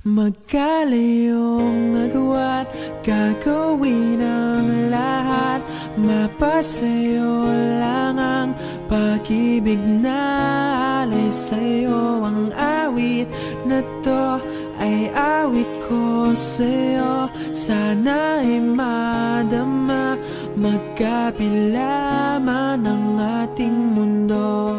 Magkalayong agwat, gagawin ang lahat. Mapasayo lang ang pag-ibig na alay sa'yo. Ang awit na to ay awit ko sa'yo. Sana ay madama, magkabila man ang ating mundo.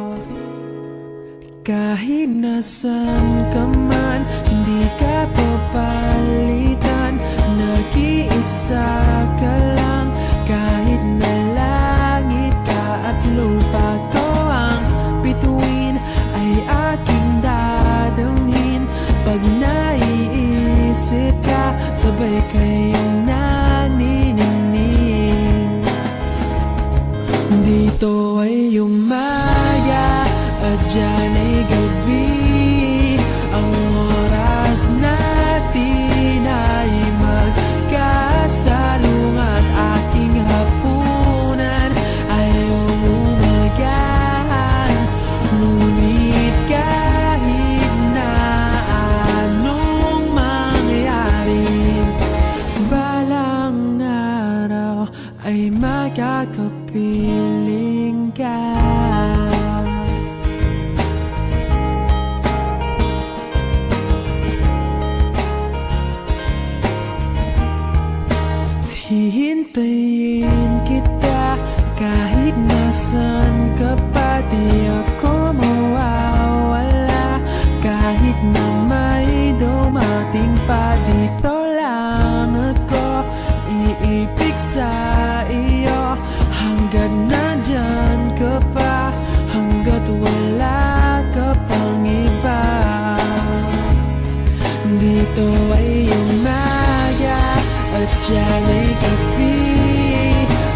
Kahit nasan ka man, hindi ka papalitan. Nag-iisa ka lang, kahit na langit ka at lupa ko ang bituin, ay aking dadamhin. Pag naiisip ka, sabay kayong naniningning. Dito ay umaya at dyan ay gabi. Ang oras natin ay magkasalungat. Aking hapunan ay umumagahan. Ngunit kahit na anong mangyari, balang araw ay magkakapiling ka. Hihintayin kita kahit nasan ka pa. Di ako mawawala kahit na may dumating pa. Dito lang ako iibig sa iyo hanggat nandyan ka pa, hanggat wala ka pang iba. Dito ay umaga at dyan ay gabi.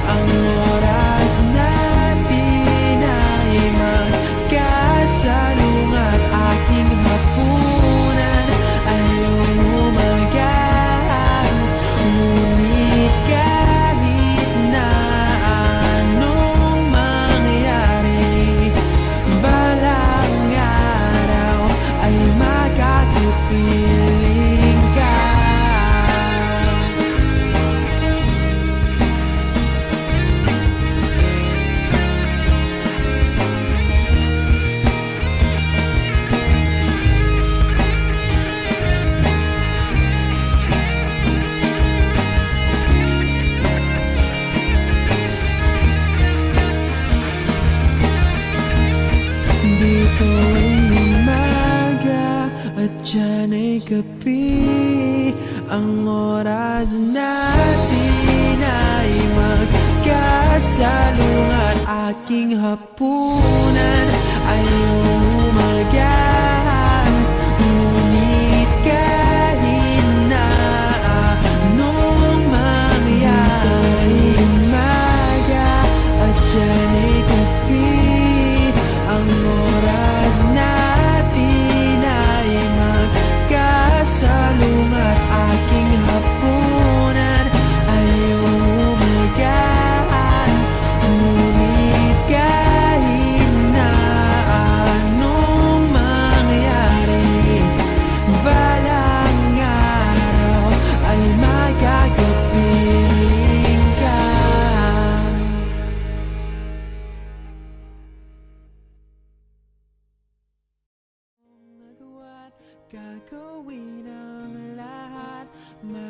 Ang oras natin ay magkasalungat. Aking hapunan ay umumagahan. Ngunit kahit na anong mangyari, balang araw ay magkakapiling ka. Dito ay umaga at dyan ay gabi. Ang oras natin ay magkasalungat. Aking hapunan ay umagahan. Ngunit kahit na anong mangyari, dito ay umaga at dyan ay gabi. Ang oras natin ay magkasalungat. Aking hapunan ay umagahan. Ngunit kahit na anong mangyari, balang araw ay magkakapiling ka. Gagawin ang lahat.